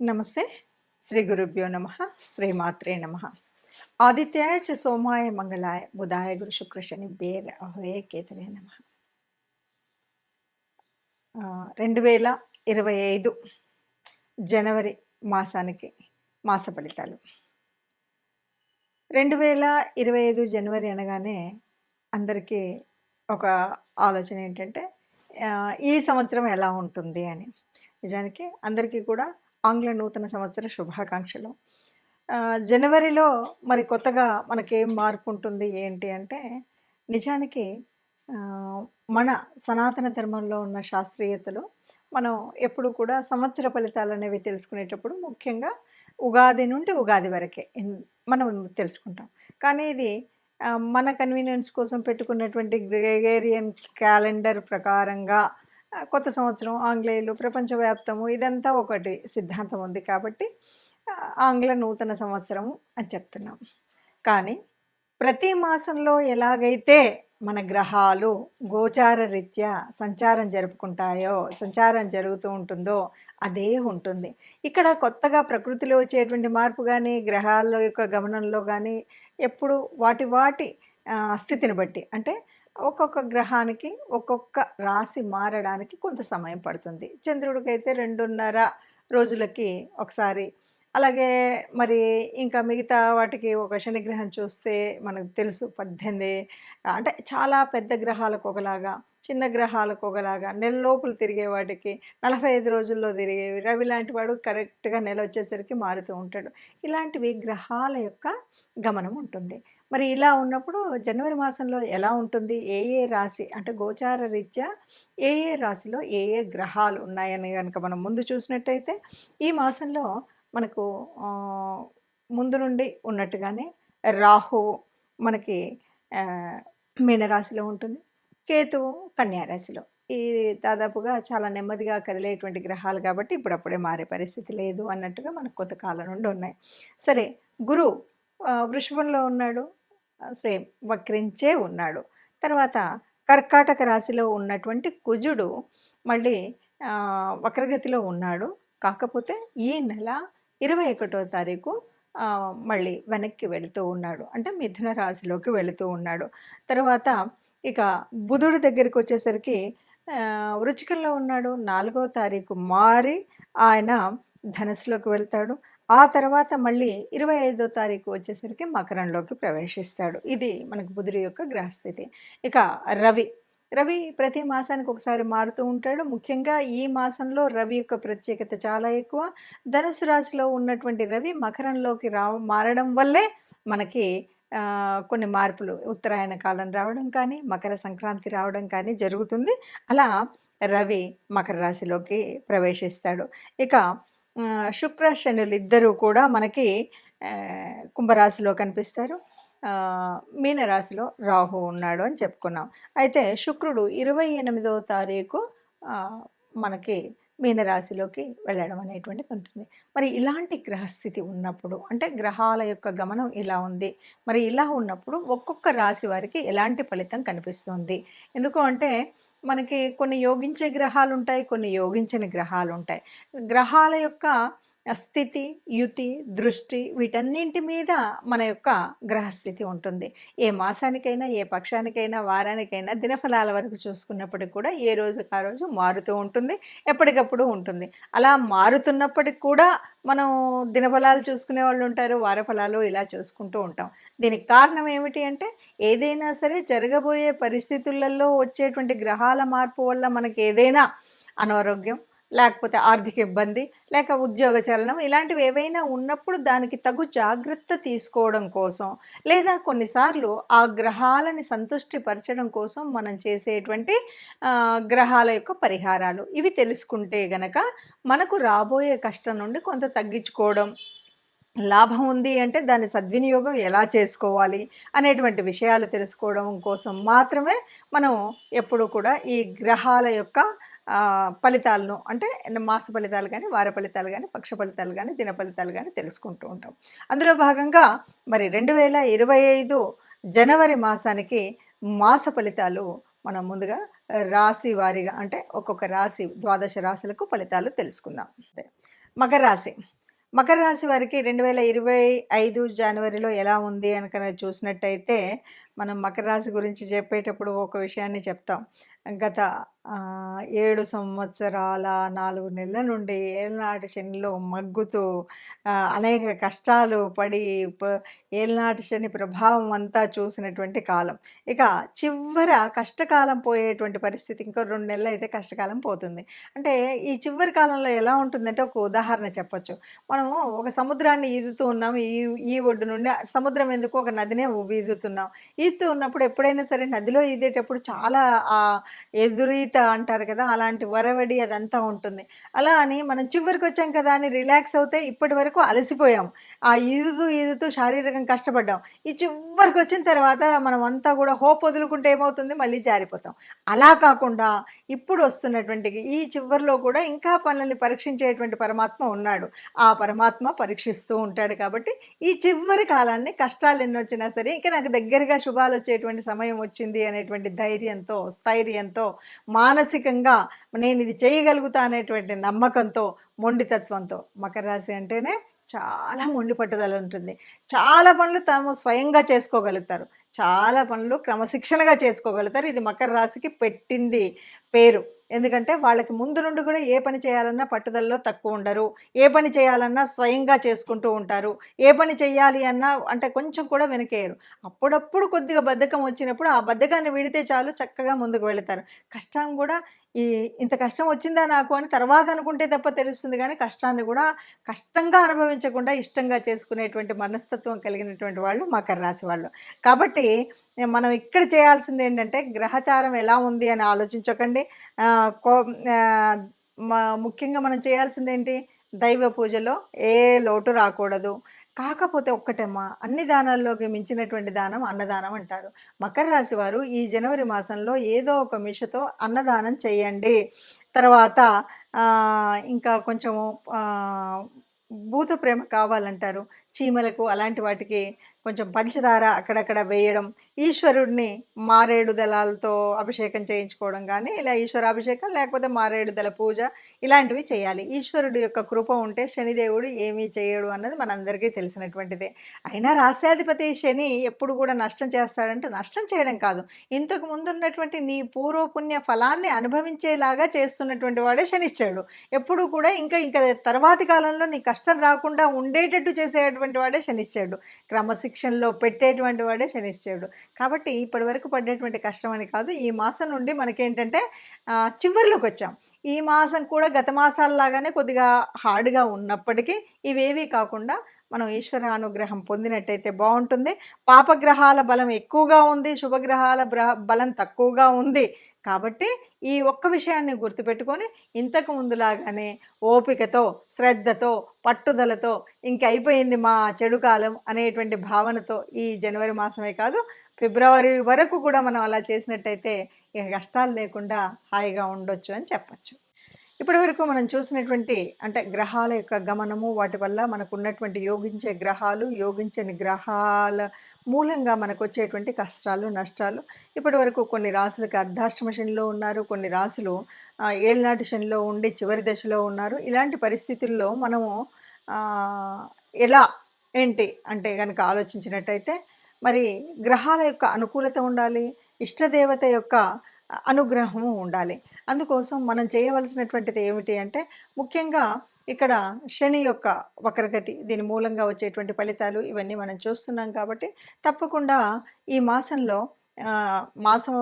నమస్తే. శ్రీ గురుభ్యో నమః. శ్రీమాత్రే నమః. ఆదిత్యాయ చ సోమాయ మంగళాయ బుధాయ గురు శుక్ర శనిభ్యే రాహవే కేతవే నమః. 2025 జనవరి మాసానికి మాస ఫలితాలు. 2025 జనవరి అనగానే అందరికీ ఒక ఆలోచన ఏంటంటే ఈ సంవత్సరం ఎలా ఉంటుంది అని. నిజానికి అందరికీ కూడా ఆంగ్ల నూతన సంవత్సర శుభాకాంక్షలు. జనవరిలో మరి కొత్తగా మనకేం మార్పు ఉంటుంది ఏంటి అంటే, నిజానికి మన సనాతన ధర్మంలో ఉన్న శాస్త్రీయతలో మనం ఎప్పుడు కూడా సంవత్సర ఫలితాలు అనేవి తెలుసుకునేటప్పుడు ముఖ్యంగా ఉగాది నుండి ఉగాది వరకే మనం తెలుసుకుంటాం. కానీ ఇది మన కన్వీనియన్స్ కోసం పెట్టుకున్నటువంటి గ్రెగేరియన్ క్యాలెండర్ ప్రకారంగా కొత్త సంవత్సరం ఆంగ్లేయులు ప్రపంచవ్యాప్తము ఇదంతా ఒకటి సిద్ధాంతం ఉంది కాబట్టి ఆంగ్ల నూతన సంవత్సరం అని చెప్తున్నాం. కానీ ప్రతి మాసంలో ఎలాగైతే మన గ్రహాలు గోచార రీత్యా సంచారం జరుగుతూ ఉంటుందో అదే ఉంటుంది. ఇక్కడ కొత్తగా ప్రకృతిలో వచ్చేటువంటి మార్పు కానీ గ్రహాల యొక్క గమనంలో కానీ ఎప్పుడు వాటి స్థితిని బట్టి, అంటే ఒక్కొక్క గ్రహానికి ఒక్కొక్క రాశి మారడానికి కొంత సమయం పడుతుంది. చంద్రుడికైతే 2.5 రోజులకి ఒకసారి, అలాగే మరి ఇంకా మిగతా వాటికి ఒక శనిగ్రహం చూస్తే మనకు తెలుసు 18, అంటే చాలా పెద్ద గ్రహాలకు ఒకలాగా, చిన్న గ్రహాలకు ఒకలాగా, నెల లోపల తిరిగే వాటికి 45 రోజుల్లో తిరిగేవి. రవి లాంటి వాడు కరెక్ట్గా నెల వచ్చేసరికి మారుతూ ఉంటాడు. ఇలాంటివి గ్రహాల యొక్క గమనం ఉంటుంది. మరి ఇలా ఉన్నప్పుడు జనవరి మాసంలో ఎలా ఉంటుంది, ఏ రాశి అంటే గోచార రీత్యా ఏ రాశిలో ఏ గ్రహాలు ఉన్నాయని కనుక మనం ముందు చూసినట్టయితే, ఈ మాసంలో మనకు ముందు నుండి ఉన్నట్టుగానే రాహువు మనకి మీనరాశిలో ఉంటుంది, కేతువు కన్యారాశిలో. ఈ దాదాపుగా చాలా నెమ్మదిగా కదిలేటువంటి గ్రహాలు కాబట్టి ఇప్పుడప్పుడే మారే పరిస్థితి లేదు అన్నట్టుగా మనకు కొంత కాలం నుండి ఉన్నాయి. సరే, గురువు వృషభంలో ఉన్నాడు, సేమ్ వక్రించే ఉన్నాడు. తర్వాత కర్కాటక రాశిలో ఉన్నటువంటి కుజుడు మళ్ళీ వక్రగతిలో ఉన్నాడు. కాకపోతే ఈ నెల 21వ తారీఖు మళ్ళీ వెనక్కి వెళుతూ ఉన్నాడు, అంటే మిథున రాశిలోకి వెళుతూ ఉన్నాడు. తర్వాత ఇక బుధుడు దగ్గరికి వచ్చేసరికి వృచ్చికంలో ఉన్నాడు, 4వ తారీఖు మారి ఆయన ధనుసులోకి వెళ్తాడు. ఆ తర్వాత మళ్ళీ 25వ తారీఖు వచ్చేసరికి మకరంలోకి ప్రవేశిస్తాడు. ఇది మనకు బుధుడి యొక్క గ్రహస్థితి. ఇక రవి ప్రతి మాసానికి ఒకసారి మారుతూ ఉంటాడు. ముఖ్యంగా ఈ మాసంలో రవి యొక్క ప్రత్యేకత చాలా ఎక్కువ. ధనుసు రాశిలో ఉన్నటువంటి రవి మకరంలోకి మారడం వల్లే మనకి కొన్ని మార్పులు, ఉత్తరాయణ కాలం రావడం కానీ మకర సంక్రాంతి రావడం కానీ జరుగుతుంది. అలా రవి మకర రాశిలోకి ప్రవేశిస్తాడు. ఇక శుక్ర శనులు ఇద్దరూ కూడా మనకి కుంభరాశిలో కనిపిస్తారు. మీనరాశిలో రాహు ఉన్నాడు అని చెప్పుకున్నాం. అయితే శుక్రుడు 28వ తారీఖు మనకి మీనరాశిలోకి వెళ్ళడం అనేటువంటిది ఉంటుంది. మరి ఇలాంటి గ్రహస్థితి ఉన్నప్పుడు, అంటే గ్రహాల యొక్క గమనం ఇలా ఉంది, మరి ఇలా ఉన్నప్పుడు ఒక్కొక్క రాశి వారికి ఎలాంటి ఫలితం కనిపిస్తుంది? ఎందుకు అంటే మనకి కొన్ని యోగించే గ్రహాలు ఉంటాయి, కొన్ని యోగించని గ్రహాలు ఉంటాయి. గ్రహాల యొక్క స్థితి, యుతి, దృష్టి వీటన్నింటి మీద మన యొక్క గ్రహస్థితి ఉంటుంది. ఏ మాసానికైనా, ఏ పక్షానికైనా, వారానికైనా దినఫలాల వరకు చూసుకున్నప్పటికి కూడా ఏ రోజుకి ఆ రోజు మారుతూ ఉంటుంది, ఎప్పటికప్పుడు ఉంటుంది. అలా మారుతున్నప్పటికి కూడా మనం దినఫలాలు చూసుకునే వాళ్ళు ఉంటారు, వారఫలాలు ఇలా చూసుకుంటూ ఉంటాం. దీనికి కారణం ఏమిటి అంటే, ఏదైనా సరే జరగబోయే పరిస్థితులలో వచ్చేటువంటి గ్రహాల మార్పు వల్ల మనకి ఏదైనా అనారోగ్యం, లేకపోతే ఆర్థిక ఇబ్బంది, లేక ఉద్యోగ చలనం ఇలాంటివి ఏవైనా ఉన్నప్పుడు దానికి తగు జాగ్రత్త తీసుకోవడం కోసం, లేదా కొన్నిసార్లు ఆ గ్రహాలని సంతుష్టిపరచడం కోసం మనం చేసేటువంటి గ్రహాల యొక్క పరిహారాలు ఇవి తెలుసుకుంటే గనక మనకు రాబోయే కష్టం నుండి కొంత తగ్గించుకోవడం, లాభం ఉంది అంటే దాని సద్వినియోగం ఎలా చేసుకోవాలి అనేటువంటి విషయాలు తెలుసుకోవడం కోసం మాత్రమే మనం ఎప్పుడు కూడా ఈ గ్రహాల యొక్క ఫలితాలను, అంటే మాస ఫలితాలు కానీ, వార ఫలితాలు కానీ, పక్ష ఫలితాలు కానీ, దిన ఫలితాలు కానీ తెలుసుకుంటూ ఉంటాం. అందులో భాగంగా మరి 2025 జనవరి మాసానికి మాస ఫలితాలు మనం ముందుగా రాశి వారీగా, అంటే ఒక్కొక్క రాశి 12 రాశులకు ఫలితాలు తెలుసుకుందాం. మకర రాశి మకర రాశి వారికి 2025 జనవరిలో ఎలా ఉంది కనుక చూసినట్టయితే, మనం మకర రాశి గురించి చెప్పేటప్పుడు ఒక విషయాన్ని చెప్తాం. గత 7 సంవత్సరాల 4 నెలల నుండి ఏళ్నాటి శనిలో మగ్గుతూ అనేక కష్టాలు పడి ఏళ్నాటి శని ప్రభావం అంతా చూసినటువంటి కాలం. ఇక చివర కష్టకాలం పోయేటువంటి పరిస్థితి ఇంకో 2 నెలలు అయితే కష్టకాలం పోతుంది. అంటే ఈ చివరి కాలంలో ఎలా ఉంటుందంటే, ఒక ఉదాహరణ చెప్పొచ్చు. మనము ఒక సముద్రాన్ని ఈదుతూ ఉన్నాం. ఈ ఈ ఒడ్డు నుండి సముద్రం ఎందుకు, ఒక నదినే ఈదుతున్నాం. ఈదుతూ ఉన్నప్పుడు ఎప్పుడైనా సరే నదిలో ఈదేటప్పుడు చాలా ఎదురీత అంటారు కదా! అలాంటి వరవడి అదంతా ఉంటుంది. అలా అని మనం చివరికొచ్చాం కదా అని రిలాక్స్ అవుతే ఇప్పటి వరకు అలసిపోయాం. ఈదుతూ శారీరకంగా కష్టపడ్డాం. ఈ చివరికొచ్చిన తర్వాత మనం అంతా కూడా హోప్ వదులుకుంటే ఏమవుతుంది, మళ్ళీ జారిపోతాం. అలా కాకుండా ఇప్పుడు వస్తున్నటువంటి ఈ చివరిలో కూడా ఇంకా మనల్ని పరీక్షించేటువంటి పరమాత్మ ఉన్నాడు. ఆ పరమాత్మ పరీక్షిస్తూ ఉంటాడు. కాబట్టి ఈ చివరి కాలాన్ని కష్టాలు ఎన్నొచ్చినా సరే, ఇక నాకు దగ్గరగా శుభాలు వచ్చేటువంటి సమయం వచ్చింది అనేటువంటి ధైర్యంతో, స్థైర్యంతో, మానసికంగా నేను ఇది చేయగలుగుతా అనేటువంటి నమ్మకంతో, మొండితత్వంతో, మకర రాశి అంటేనే చాలా మొండి పట్టుదల ఉంటుంది. చాలా పనులు తాము స్వయంగా చేసుకోగలుగుతారు. చాలా పనులు క్రమశిక్షణగా చేసుకోగలుగుతారు. ఇది మకర రాశికి పెట్టింది పేరు. ఎందుకంటే వాళ్ళకి ముందు నుండి కూడా ఏ పని చేయాలన్నా పట్టుదలలో తక్కువ ఉండరు. ఏ పని చేయాలన్నా స్వయంగా చేసుకుంటూ ఉంటారు. ఏ పని చెయ్యాలి అన్నా అంటే కొంచెం కూడా వెనకేయరు. అప్పుడప్పుడు కొద్దిగా బద్ధకం వచ్చినప్పుడు ఆ బద్ధకాన్ని వీడితే చాలు, చక్కగా ముందుకు వెళతారు. కష్టం కూడా ఇంత కష్టం వచ్చిందా నాకు అని తర్వాత అనుకుంటే తప్ప తెలుస్తుంది కానీ, కష్టాన్ని కూడా కష్టంగా అనుభవించకుండా ఇష్టంగా చేసుకునేటువంటి మనస్తత్వం కలిగినటువంటి వాళ్ళు మకర రాశి వాళ్ళు. కాబట్టి మనం ఇక్కడ చేయాల్సింది ఏంటంటే, గ్రహచారం ఎలా ఉంది అని ఆలోచించకండి. కో ముఖ్యంగా మనం చేయాల్సిందేంటి, దైవ పూజలో ఏ లోటు రాకూడదు. కాకపోతే ఒక్కటమ్మా, అన్ని దానాల్లోకి మించినటువంటి దానం అన్నదానం అంటారు. మకర రాశి వారు ఈ జనవరి మాసంలో ఏదో ఒక మిషతో అన్నదానం చేయండి. తర్వాత ఇంకా కొంచెము భూత ప్రేమ కావాలంటారు. చీమలకు అలాంటి వాటికి కొంచెం పంచదార అక్కడక్కడ వేయడం, ఈశ్వరుడిని మారేడు దళాలతో అభిషేకం చేయించుకోవడం కానీ, ఇలా ఈశ్వరాభిషేకం లేకపోతే మారేడు దళ పూజ ఇలాంటివి చేయాలి. ఈశ్వరుడి యొక్క కృప ఉంటే శనిదేవుడు ఏమీ చేయడు అన్నది మనందరికీ తెలిసినటువంటిదే. అయినా రాశ్యాధిపతి శని ఎప్పుడు కూడా నష్టం చేస్తాడంటే, నష్టం చేయడం కాదు, ఇంతకు ముందున్నటువంటి నీ పూర్వపుణ్య ఫలాన్ని అనుభవించేలాగా చేస్తున్నటువంటి వాడే శనిశ్చరుడు. ఎప్పుడు కూడా ఇంకా తర్వాతి కాలంలో నీ కష్టం రాకుండా ఉండేటట్టు చేసేటువంటి వాడే శనిశ్చరుడు. క్రమశిక్షణలో పెట్టేటువంటి వాడే శనిశ్చరుడు. కాబట్టి ఇప్పటి వరకు పడ్డటువంటి కష్టం అని కాదు, ఈ మాసం నుండి మనకేంటంటే చివరిలోకి వచ్చాం. ఈ మాసం కూడా గత మాసాలలాగానే కొద్దిగా హార్డ్గా ఉన్నప్పటికీ ఇవేవీ కాకుండా మనం ఈశ్వర అనుగ్రహం పొందినట్టయితే బాగుంటుంది. పాపగ్రహాల బలం ఎక్కువగా ఉంది, శుభగ్రహాల బలం తక్కువగా ఉంది. కాబట్టి ఈ ఒక్క విషయాన్ని గుర్తుపెట్టుకొని ఇంతకు ముందులాగానే ఓపికతో, శ్రద్ధతో, పట్టుదలతో ఇంక అయిపోయింది మా చెడు కాలం అనేటువంటి భావనతో ఈ జనవరి మాసమే కాదు, ఫిబ్రవరి వరకు కూడా మనం అలా చేసినట్టయితే ఇక కష్టాలు లేకుండా హాయిగా ఉండొచ్చు అని చెప్పచ్చు. ఇప్పటి వరకు మనం చూసినటువంటి అంటే గ్రహాల యొక్క గమనము, వాటి వల్ల మనకు ఉన్నటువంటి యోగించే గ్రహాలు, యోగించని గ్రహాల మూలంగా మనకు వచ్చేటువంటి కష్టాలు, నష్టాలు. ఇప్పటి వరకు కొన్ని రాసులకి అర్ధాష్టమ శనిలో ఉన్నారు, కొన్ని రాసులు ఏళ్ళనాటి శనిలో ఉండి చివరి దశలో ఉన్నారు. ఇలాంటి పరిస్థితుల్లో మనము ఎలా ఏంటి అంటే కనుక ఆలోచించినట్టయితే, మరి గ్రహాల యొక్క అనుకూలత ఉండాలి, ఇష్టదేవత యొక్క అనుగ్రహము ఉండాలి. అందుకోసం మనం చేయవలసినటువంటిది ఏమిటి అంటే, ముఖ్యంగా ఇక్కడ శని యొక్క వక్రగతి, దీని మూలంగా వచ్చేటువంటి ఫలితాలు ఇవన్నీ మనం చూస్తున్నాం. కాబట్టి తప్పకుండా ఈ మాసంలో మాసం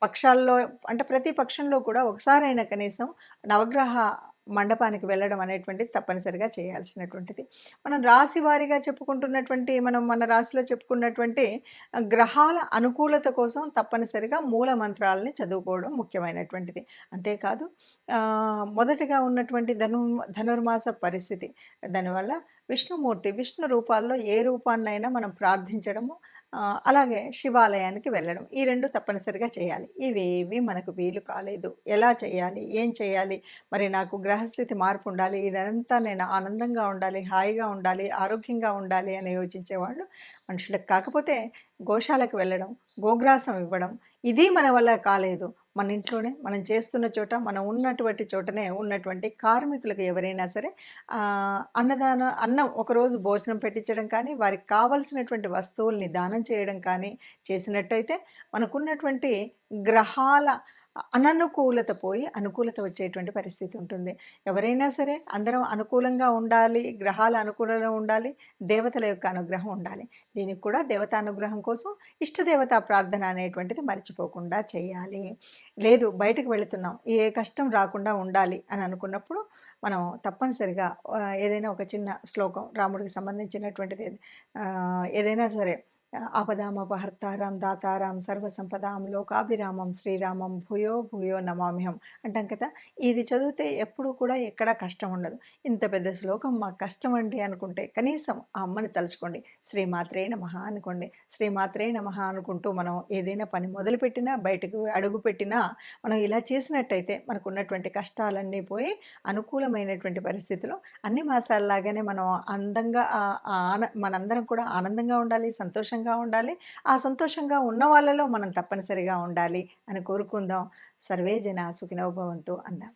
పక్షాల్లో అంటే ప్రతి పక్షంలో కూడా ఒకసారైనా కనీసం నవగ్రహ మండపానికి వెళ్ళడం అనేటువంటిది తప్పనిసరిగా చేయాల్సినటువంటిది. మనం రాశి వారీగా చెప్పుకుంటున్నటువంటి మన రాశిలో చెప్పుకున్నటువంటి గ్రహాల అనుకూలత కోసం తప్పనిసరిగా మూల మంత్రాలని చదువుకోవడం ముఖ్యమైనటువంటిది. అంతేకాదు మొదటగా ఉన్నటువంటి ధనుర్మాస పరిస్థితి, దానివల్ల విష్ణుమూర్తి విష్ణు రూపాల్లో ఏ రూపాన్నైనా మనం ప్రార్థించడము, అలాగే శివాలయానికి వెళ్ళడం, ఈ రెండు తప్పనిసరిగా చేయాలి. ఇవేవి మనకు వీలు కాలేదు, ఎలా చేయాలి, ఏం చేయాలి, మరి నాకు గ్రహస్థితి మార్పు ఉండాలి, ఇదంతా నేను ఆనందంగా ఉండాలి, హాయిగా ఉండాలి, ఆరోగ్యంగా ఉండాలి అని యోచించేవాళ్ళు మనుషులకు కాకపోతే గోశాలకు వెళ్ళడం, గోగ్రాసం ఇవ్వడం, ఇది మన వల్ల కాలేదు. మన ఇంట్లోనే మనం చేస్తున్న చోట, మనం ఉన్నటువంటి చోటనే ఉన్నటువంటి కార్మికులకు ఎవరైనా సరే అన్నం ఒకరోజు భోజనం పెట్టించడం కానీ, వారికి కావాల్సినటువంటి వస్తువుల్ని దానం చేయడం కానీ చేసినట్టయితే మనకున్నటువంటి గ్రహాల అననుకూలత పోయి అనుకూలత వచ్చేటువంటి పరిస్థితి ఉంటుంది. ఎవరైనా సరే అందరం అనుకూలంగా ఉండాలి, గ్రహాల అనుకూలంగా ఉండాలి, దేవతల యొక్క అనుగ్రహం ఉండాలి. దీనికి కూడా దేవతా అనుగ్రహం కోసం ఇష్టదేవతా ప్రార్థన అనేటువంటిది మర్చిపోకుండా చేయాలి. లేదు బయటకు వెళుతున్నాం, ఏ కష్టం రాకుండా ఉండాలి అని అనుకున్నప్పుడు మనం తప్పనిసరిగా ఏదైనా ఒక చిన్న శ్లోకం రాముడికి సంబంధించినటువంటిది ఏదైనా సరే ఆపదామపహర్తారం దాతారం సర్వసంపదాం లోకాభిరామం శ్రీరామం భూయో భూయో నమామ్యహం అంటాం కదా. ఇది చదివితే ఎప్పుడూ కూడా ఎక్కడా కష్టం ఉండదు. ఇంత పెద్ద శ్లోకం మాకు కష్టం అండి అనుకుంటే కనీసం ఆ అమ్మని తలుచుకోండి, శ్రీమాత్రే నమః అనుకోండి. శ్రీమాత్రే నమః అనుకుంటూ మనం ఏదైనా పని మొదలుపెట్టినా బయటకు అడుగు పెట్టినా మనం ఇలా చేసినట్టయితే మనకు ఉన్నటువంటి కష్టాలన్నీ పోయి అనుకూలమైనటువంటి పరిస్థితులు అన్ని మాసాల్లాగానే మనం అందంగా మనందరం కూడా ఆనందంగా ఉండాలి, సంతోషంగా ఉండాలి. ఆ సంతోషంగా ఉన్న వాళ్ళలో మనం తప్పనిసరిగా ఉండాలి అని కోరుకుందాం. సర్వే జన సుఖినో భవంతు అందాం.